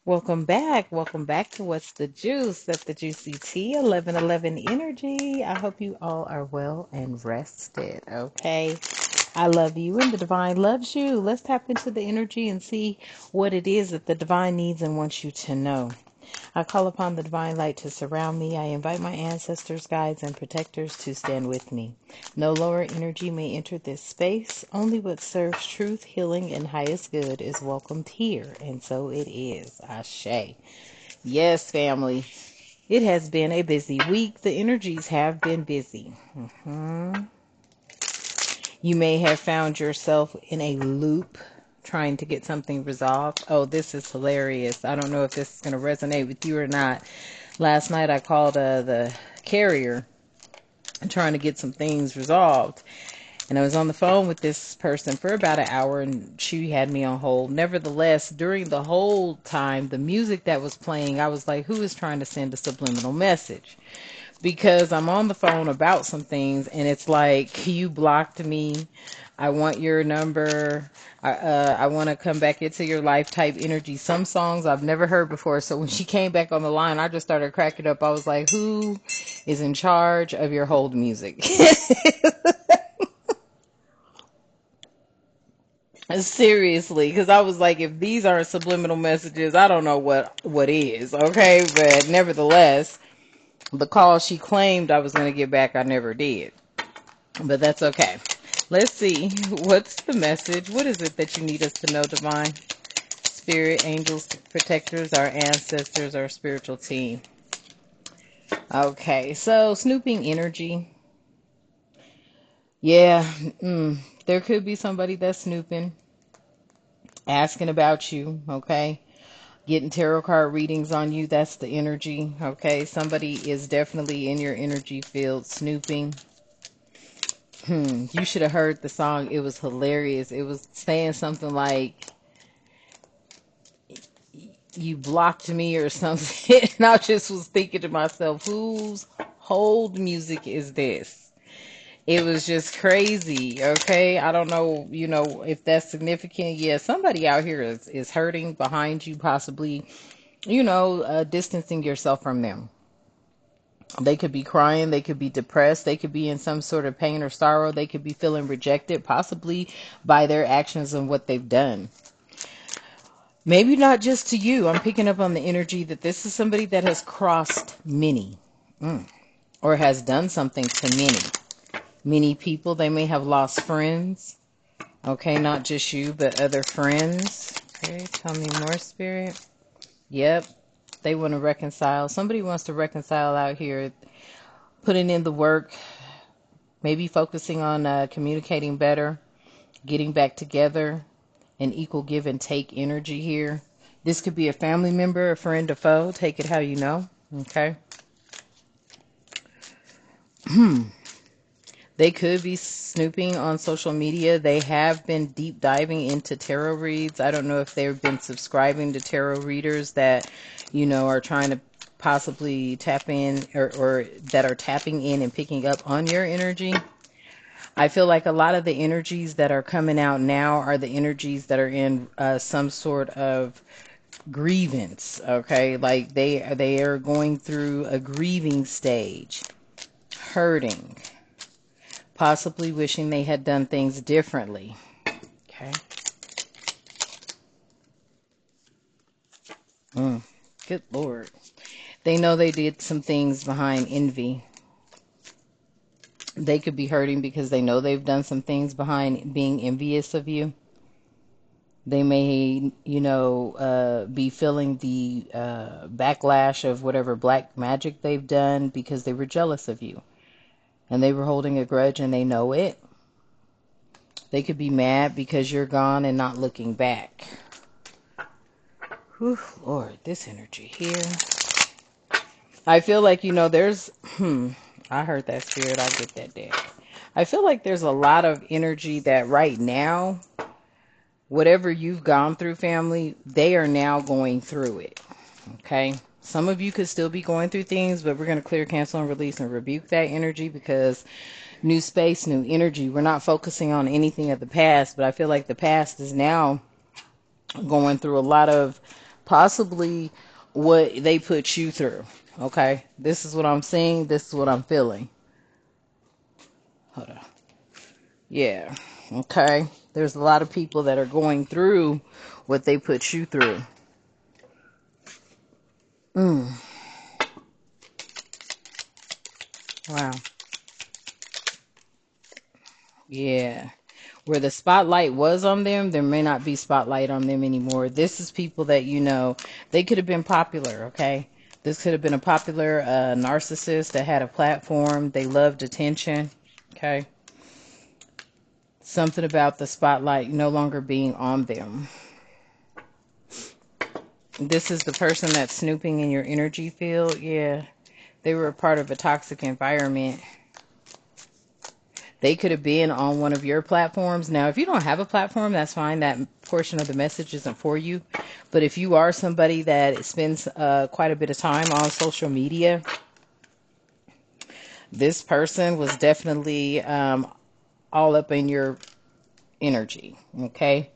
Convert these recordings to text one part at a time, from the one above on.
Welcome back. Welcome back to What's the Juice? That's the Juicy Tea, 1111 Energy. I hope you all are well and rested, okay? I love you and the divine loves you. Let's tap into the energy and see what it is that the divine needs and wants you to know. I call upon the divine light to surround me. I invite my ancestors, guides, and protectors to stand with me. No lower energy may enter this space. Only what serves truth, healing, and highest good is welcomed here. And so it is. Ashe. Yes, family. It has been a busy week. The energies have been busy. You may have found yourself in a loop trying to get something resolved. Oh, this is hilarious. I don't know if this is going to resonate with you or not. Last night I called the carrier trying to get some things resolved. And I was on the phone with this person for about an hour and she had me on hold. Nevertheless, during the whole time, the music that was playing, I was like, who is trying to send a subliminal message? Because I'm on the phone about some things and it's like, you blocked me. I want your number. I want to come back into your life type energy. Some songs I've never heard before. So when she came back on the line, I just started cracking up. I was like, who is in charge of your hold music? Seriously, because I was like, if these aren't subliminal messages, I don't know what is. Okay, but nevertheless, the call she claimed I was going to get back, I never did. But that's okay. Let's see. What's the message? What is it that you need us to know, divine? Spirit, angels, protectors, our ancestors, our spiritual team. Okay, so snooping energy. Yeah, there could be somebody that's snooping, asking about you, okay? Getting tarot card readings on you, that's the energy, okay? Somebody is definitely in your energy field snooping. You should have heard the song. It was hilarious. It was saying something like, you blocked me or something. And I just was thinking to myself, whose hold music is this? It was just crazy, okay? I don't know, if that's significant. Yeah, somebody out here is hurting behind you, possibly, distancing yourself from them. They could be crying, they could be depressed, they could be in some sort of pain or sorrow, they could be feeling rejected, possibly by their actions and what they've done. Maybe not just to you. I'm picking up on the energy that this is somebody that has crossed many, or has done something to many people. They may have lost friends. Okay, not just you, but other friends. Okay, tell me more, Spirit. Yep, they want to reconcile. Somebody wants to reconcile out here, putting in the work, maybe focusing on communicating better, getting back together, an equal give and take energy here. This could be a family member, a friend, a foe. Take it how you know. Okay. They could be snooping on social media. They have been deep diving into tarot reads. I don't know if they've been subscribing to tarot readers that, are trying to possibly tap in, or that are tapping in and picking up on your energy. I feel like a lot of the energies that are coming out now are the energies that are in some sort of grievance. Okay, like they are going through a grieving stage, hurting, possibly wishing they had done things differently. Okay. Good Lord. They know they did some things behind envy. They could be hurting because they know they've done some things behind being envious of you. They may, be feeling the backlash of whatever black magic they've done because they were jealous of you. And they were holding a grudge and they know it. They could be mad because you're gone and not looking back. Whew, Lord, this energy here. I feel like, there's, I heard that, Spirit. I get that day. I feel like there's a lot of energy that right now, whatever you've gone through, family, they are now going through it. Okay? Some of you could still be going through things, but we're going to clear, cancel, and release and rebuke that energy because new space, new energy. We're not focusing on anything of the past, but I feel like the past is now going through a lot of possibly what they put you through. Okay, this is what I'm seeing. This is what I'm feeling. Hold on. Yeah. Okay. There's a lot of people that are going through what they put you through. Mm. Wow. Yeah. Where the spotlight was on them, there may not be spotlight on them anymore. This is people that, they could have been popular, okay? This could have been a popular narcissist that had a platform. They loved attention, okay? Something about the spotlight no longer being on them. This is the person that's snooping in your energy field. Yeah, they were a part of a toxic environment. They could have been on one of your platforms. Now, if you don't have a platform, that's fine. That portion of the message isn't for you. But if you are somebody that spends quite a bit of time on social media, this person was definitely all up in your energy, okay?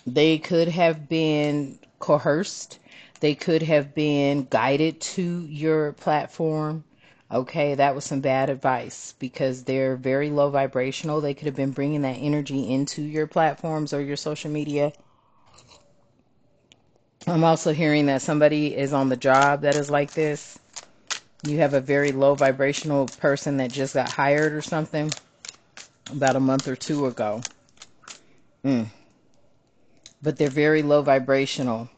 They could have been coerced. They could have been guided to your platform. Okay, that was some bad advice because they're very low vibrational. They could have been bringing that energy into your platforms or your social media. I'm also hearing that somebody is on the job that is like this. You have a very low vibrational person that just got hired or something about a month or two ago. But they're very low vibrational.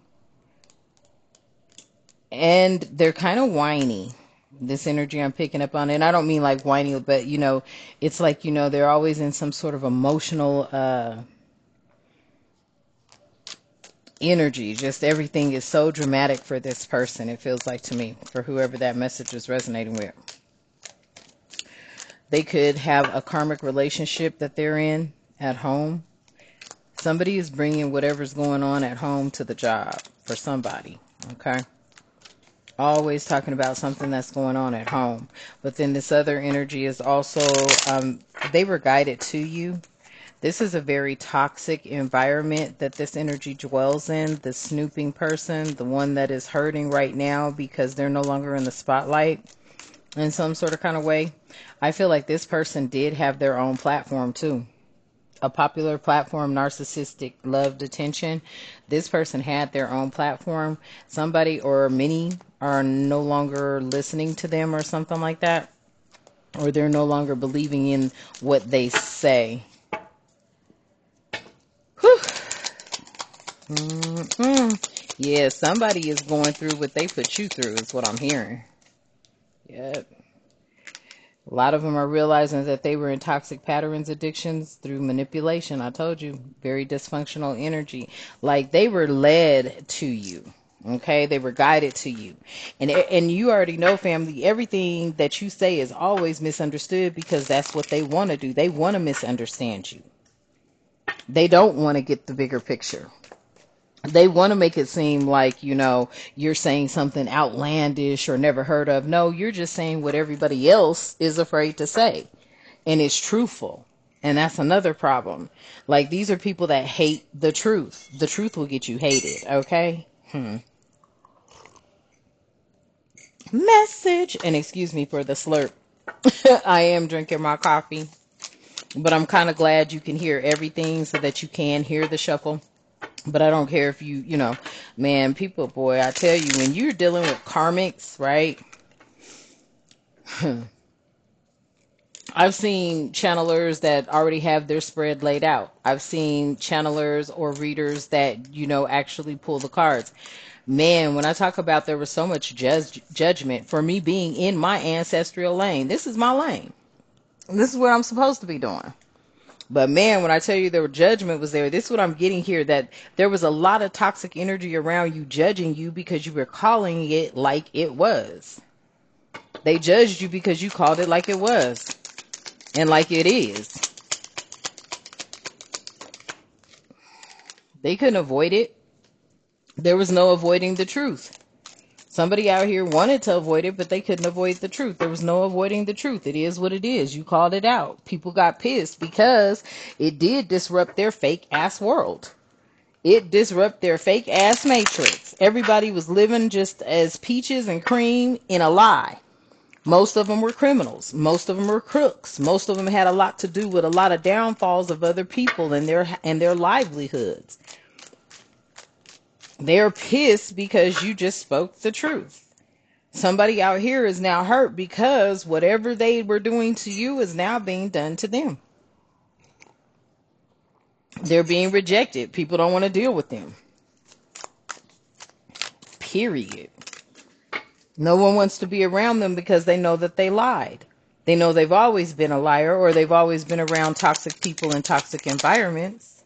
And they're kind of whiny. This energy I'm picking up on, and I don't mean like whiny, but it's like, they're always in some sort of emotional energy. Just everything is so dramatic for this person, it feels like to me, for whoever that message is resonating with. They could have a karmic relationship that they're in at home. Somebody is bringing whatever's going on at home to the job for somebody, okay? Always talking about something that's going on at home. But then this other energy is also, they were guided to you. This is a very toxic environment that this energy dwells in. The snooping person, the one that is hurting right now because they're no longer in the spotlight in some sort of kind of way. I feel like this person did have their own platform too. A popular platform, narcissistic, loved attention. This person had their own platform. Somebody or many are no longer listening to them or something like that. Or they're no longer believing in what they say. Whew. Yeah, somebody is going through what they put you through is what I'm hearing. Yep. A lot of them are realizing that they were in toxic patterns, addictions through manipulation. I told you, very dysfunctional energy. Like they were led to you. Okay, they were guided to you. And you already know, family, everything that you say is always misunderstood because that's what they want to do. They want to misunderstand you. They don't want to get the bigger picture. They want to make it seem like, you're saying something outlandish or never heard of. No, you're just saying what everybody else is afraid to say. And it's truthful. And that's another problem. Like, these are people that hate the truth. The truth will get you hated, okay? Message. And excuse me for the slurp. I am drinking my coffee. But I'm kind of glad you can hear everything so that you can hear the shuffle. But I don't care if man, people, boy, I tell you, when you're dealing with karmics, right? I've seen channelers that already have their spread laid out. I've seen channelers or readers that, actually pull the cards. Man, when I talk about there was so much judgment for me being in my ancestral lane. This is my lane. This is what I'm supposed to be doing. But man, when I tell you there was judgment was there, this is what I'm getting here, that there was a lot of toxic energy around you judging you because you were calling it like it was. They judged you because you called it like it was and like it is. They couldn't avoid it. There was no avoiding the truth. Somebody out here wanted to avoid it, but they couldn't avoid the truth. There was no avoiding the truth. It is what it is. You called it out. People got pissed because it did disrupt their fake ass world. It disrupted their fake ass matrix. Everybody was living just as peaches and cream in a lie. Most of them were criminals. Most of them were crooks. Most of them had a lot to do with a lot of downfalls of other people and their livelihoods. They're pissed because you just spoke the truth. Somebody out here is now hurt because whatever they were doing to you is now being done to them. They're being rejected. People don't want to deal with them. Period. No one wants to be around them because they know that they lied. They know they've always been a liar, or they've always been around toxic people in toxic environments.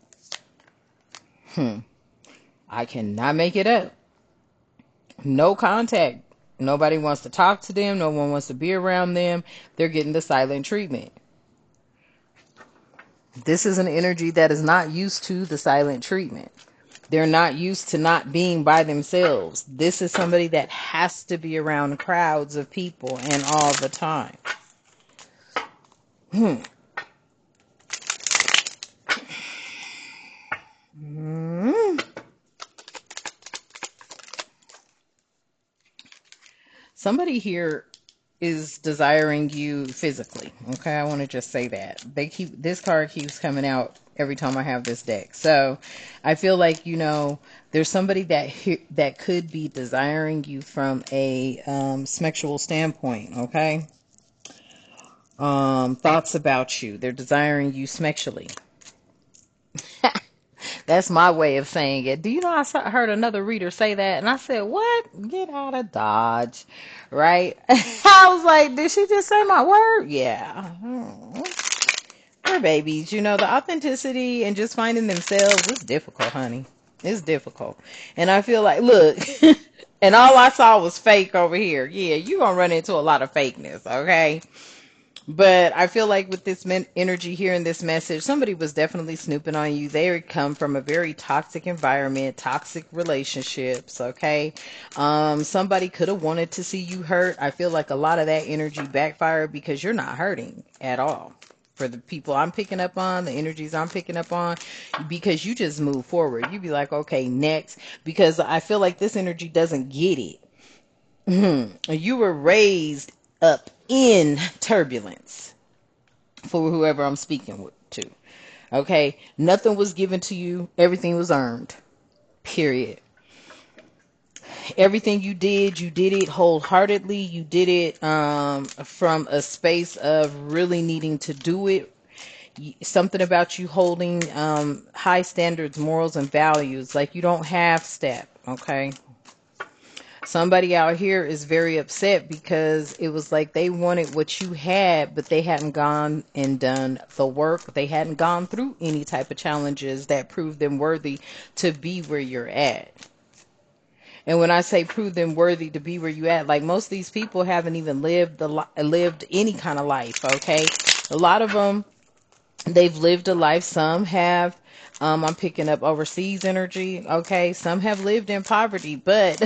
I cannot make it up. No contact. Nobody wants to talk to them. No one wants to be around them. They're getting the silent treatment. This is an energy that is not used to the silent treatment. They're not used to not being by themselves. This is somebody that has to be around crowds of people and all the time. Somebody here is desiring you physically. Okay, I want to just say that. This card keeps coming out every time I have this deck. So I feel like, there's somebody that could be desiring you from a sexual standpoint, okay? Thoughts about you. They're desiring you sexually. That's my way of saying it. Do you know I heard another reader say that? And I said, what? Get out of Dodge. Right? I was like, did she just say my word? Yeah. They're babies. The authenticity and just finding themselves is difficult, honey. It's difficult. And I feel like, look, and all I saw was fake over here. Yeah, you're going to run into a lot of fakeness, okay? But I feel like with this energy here in this message, somebody was definitely snooping on you. They come from a very toxic environment, toxic relationships, okay? Somebody could have wanted to see you hurt. I feel like a lot of that energy backfired because you're not hurting at all. For the people I'm picking up on, the energies I'm picking up on, because you just move forward. You be like, okay, next. Because I feel like this energy doesn't get it. You were raised up in turbulence for whoever I'm speaking to. Okay? Nothing was given to you. Everything was earned. Period. Everything you did it wholeheartedly. You did it from a space of really needing to do it. Something about you holding high standards, morals, and values. Like you don't half step. Okay? Somebody out here is very upset because it was like they wanted what you had, but they hadn't gone and done the work. They hadn't gone through any type of challenges that proved them worthy to be where you're at. And when I say prove them worthy to be where you at, like most of these people haven't even lived any kind of life, okay? A lot of them, they've lived a life. Some have. I'm picking up overseas energy. Okay. Some have lived in poverty, but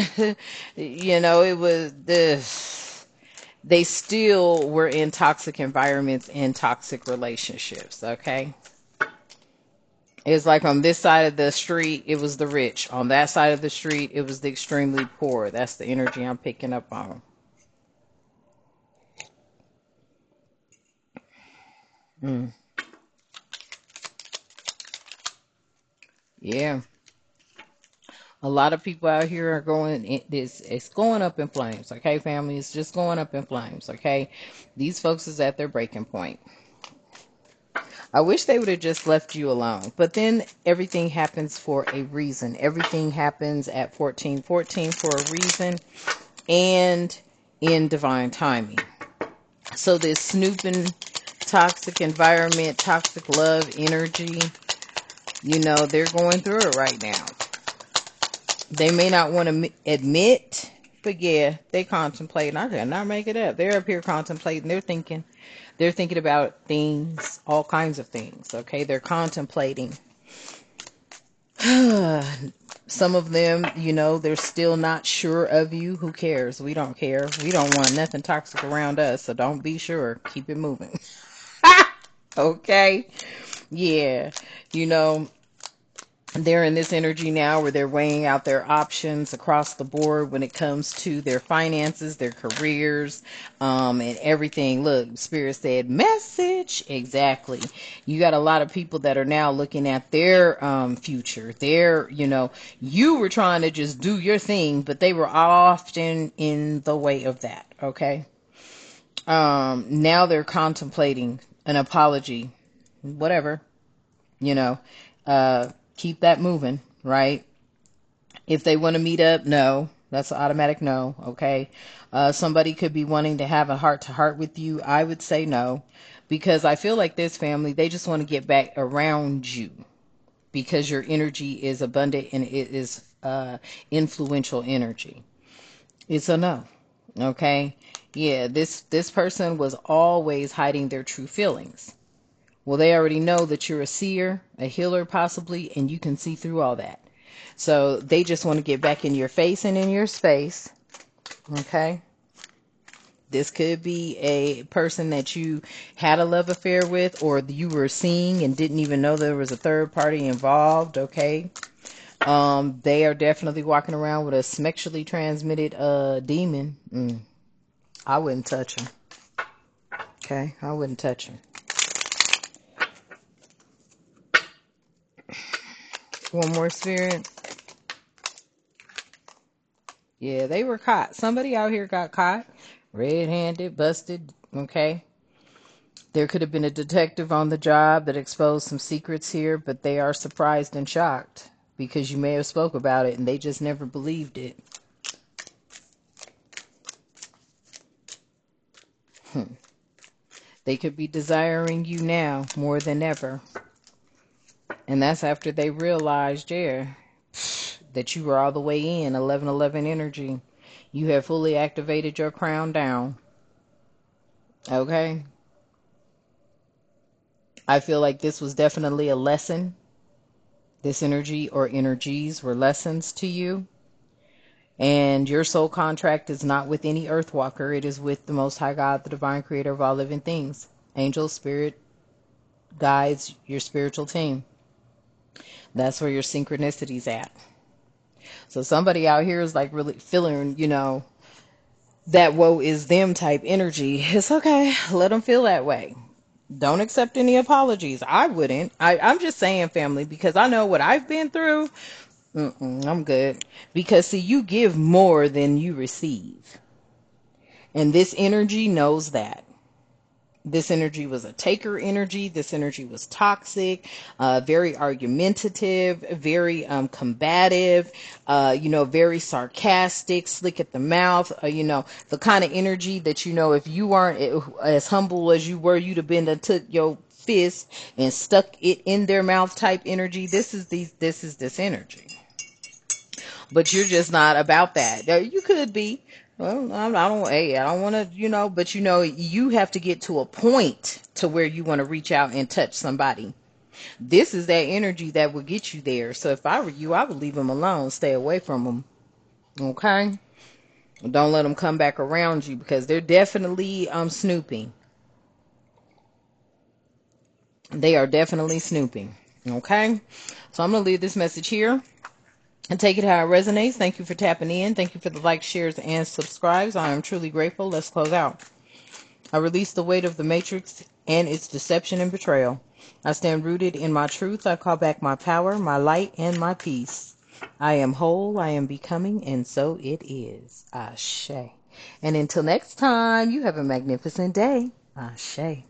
it was they still were in toxic environments and toxic relationships. Okay. It's like on this side of the street, it was the rich. On that side of the street, it was the extremely poor. That's the energy I'm picking up on. Yeah. A lot of people out here are it's going up in flames, okay, family? It's just going up in flames, okay? These folks is at their breaking point. I wish they would have just left you alone. But then everything happens for a reason. Everything happens at 1414 for a reason and in divine timing. So this snooping, toxic environment, toxic love energy, they're going through it right now. They may not want to admit, but yeah, they contemplate. I cannot make it up. They're up here contemplating. They're thinking about things, all kinds of things. Okay, they're contemplating. Some of them, they're still not sure of you. Who cares? We don't care. We don't want nothing toxic around us. So don't be sure. Keep it moving. Okay. Yeah. They're in this energy now where they're weighing out their options across the board when it comes to their finances, their careers, and everything. Look, Spirit said message. Exactly. You got a lot of people that are now looking at their future. You were trying to just do your thing, but they were often in the way of that. Okay. Now they're contemplating an apology, whatever, you know, keep that moving, right? If they want to meet up, no, that's an automatic no. Okay. Somebody could be wanting to have a heart to heart with you. I would say no, because I feel like this family, they just want to get back around you because your energy is abundant and it is influential energy. It's a no. Okay. Yeah, this person was always hiding their true feelings. Well, they already know that you're a seer, a healer possibly, and you can see through all that. So they just want to get back in your face and in your space. Okay. This could be a person that you had a love affair with, or you were seeing and didn't even know there was a third party involved. Okay. They are definitely walking around with a sexually transmitted demon. I wouldn't touch them. Okay, I wouldn't touch them. One more, Spirit. Yeah, they were caught. Somebody out here got caught, red-handed, busted. Okay. There could have been a detective on the job that exposed some secrets here, but they are surprised and shocked because you may have spoke about it and they just never believed it. They could be desiring you now more than ever. And that's after they realized, yeah, that you were all the way in 1111 energy. You have fully activated your crown down. Okay? I feel like this was definitely a lesson. This energy or energies were lessons to you. And your soul contract is not with any earthwalker. It is with the Most High God, the divine creator of all living things. Angels, spirit, guides, your spiritual team. That's where your synchronicity's at. So somebody out here is like really feeling, that woe is them type energy. It's okay. Let them feel that way. Don't accept any apologies. I wouldn't. I'm just saying, family, because I know what I've been through. I'm good. Because, see, you give more than you receive. And this energy knows that. This energy was a taker energy. This energy was toxic, very argumentative, very combative, very sarcastic, slick at the mouth. The kind of energy that, if you weren't as humble as you were, you'd have been to took your fist and stuck it in their mouth type energy. This is this energy. But you're just not about that. You could be. Well, I don't want to, but you have to get to a point to where you want to reach out and touch somebody. This is that energy that will get you there. So if I were you, I would leave them alone. Stay away from them. Okay? Don't let them come back around you because they're definitely snooping. They are definitely snooping. Okay? So I'm going to leave this message here. And take it how it resonates. Thank you for tapping in. Thank you for the likes, shares, and subscribes. I am truly grateful. Let's close out. I release the weight of the matrix and its deception and betrayal. I stand rooted in my truth. I call back my power, my light, and my peace. I am whole. I am becoming, and so it is. Ashe. And until next time, you have a magnificent day. Ashe.